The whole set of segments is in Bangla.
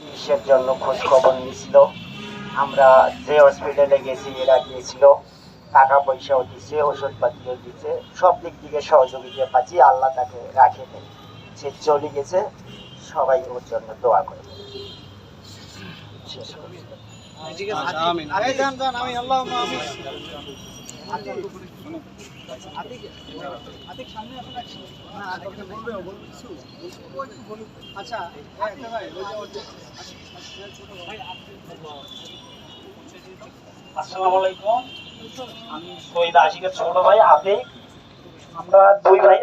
চিকিৎসার জন্য খোঁজ খবর নিয়েছিল। আমরা যে হসপিটালে গেছি এরা গিয়েছিল, টাকা পয়সাও দিচ্ছে, ওষুধপাতিও দিচ্ছে, সব দিক থেকে সহযোগিতা পাচ্ছি। আল্লাহ তাকে রাখে নেই, সে চলে গেছে। সবাই ওর জন্য দোয়া করে। শেষ করি। আসসালামু আলাইকুম, আমি শহীদ আশিকের ছোট ভাই আতিক। আমরা দুই ভাই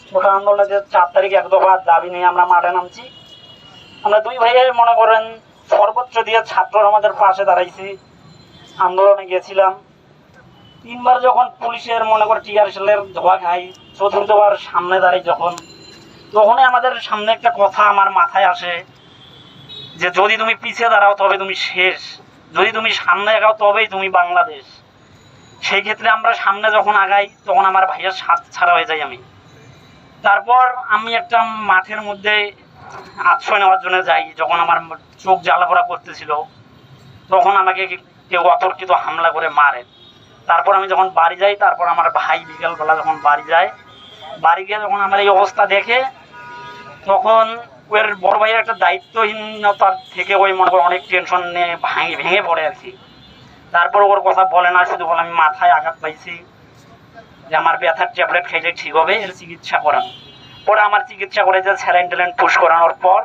ছোট আন্দোলনে যে 4 তারিখ এক দফা দাবি নিয়ে আমরা মাঠে নামছি। আমরা দুই ভাই মনে করেন সর্বোচ্চ দিয়ে ছাত্ররা আমাদের পাশে দাঁড়াইছি। আন্দোলনে গেছিলাম 3বার, যখন পুলিশের মনে করে টিয়ার সেলের ধোয়া খাই, 4র্থবার সামনে দাঁড়াই তখনই আমাদের সামনে একটা কথা আমার মাথায় আসে যে যদি তুমি পিছিয়ে দাঁড়াও তবে তুমি শেষ, যদি তুমি সামনে আগাও তবেই তুমি বাংলাদেশ। সেই ক্ষেত্রে আমরা সামনে যখন আগাই তখন আমার ভাইয়ের সাথ ছাড়া হয়ে যাই আমি। তারপর আমি একটা মাঠের মধ্যে আশ্রয় নেওয়ার জন্য যাই। যখন আমার চোখ জ্বালাপোড়া করতেছিল তখন আমাকে কেউ অতর্কিত হামলা করে মারে। তারপর আমি যখন বাড়ি যাই, তারপর আমার ভাই বিকেলবেলা যখন বাড়ি যায়, বাড়ি গিয়ে যখন আমার এই অবস্থা দেখে, তখন ওর বড় ভাইয়ের একটা দায়িত্বহীনতার থেকে ওই মনে করে অনেক টেনশন নিয়ে ভেঙে পড়ে আর কি। তারপর ওর কথা বলে না, শুধু বলে আমি মাথায় আঘাত পাইছি, যে আমার ব্যথার ট্যাবলেট খাইলে ঠিক হবে, এর চিকিৎসা করান। পরে আমার চিকিৎসা করে যে স্যালাইন ট্যালাইন পুশ করানোর পর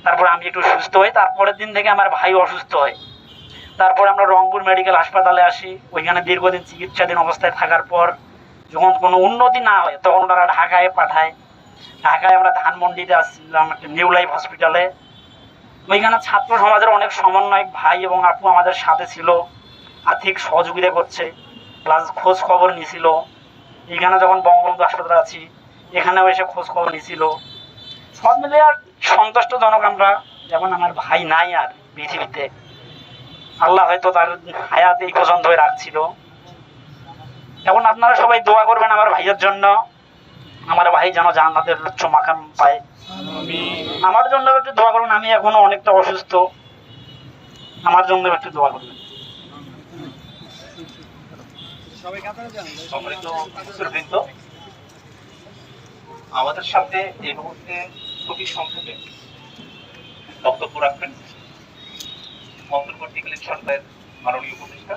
তারপরে আমি একটু সুস্থ হই। তারপরের দিন থেকে আমার ভাই অসুস্থ হয়। তারপর আমরা রংপুর মেডিকেল হাসপাতালে আসি। ওইখানে দীর্ঘদিন চিকিৎসাধীন অবস্থায় থাকার পর যখন কোনো উন্নতি না হয় তখন ওনারা ঢাকায় পাঠায়। ঢাকায় আমরা ধানমন্ডিতে আসছিলাম একটা নিউ লাইফ হসপিটালে। ওইখানে ছাত্র সমাজের অনেক সমন্বয়ক ভাই এবং আপু আমাদের সাথে ছিল, আর্থিক সহযোগিতা করছে, প্লাস খোঁজ খবর নিছিল। এখানে যখন বঙ্গবন্ধু হাসপাতালে আছি এখানেও এসে খোঁজ খবর নিছিল। সব মিলে আর সন্তুষ্টজনক আমরা, যেমন আমার ভাই নাই আর পৃথিবীতে, আল্লাহ হয়তো তার হায়াত এই পর্যন্ত রাখছিল। এখন আপনারা সবাই দোয়া করবেন আমার ভাইয়ের জন্য, আমার ভাই যেন জান্নাতের উচ্চ মাকাম পায়। আমার জন্য একটু দোয়া করবেন, আমি এখনো অনেকটা অসুস্থ, আমার জন্য একটু দোয়া করবেন। সম্মানিত সুরবৃন্দ, আমাদের সাথে এই মুহূর্তে খুবই সংক্ষেপে বক্তব্য রাখবেন অন্তর্বর্তীকালীন সরকারের মাননীয় উপদেষ্টা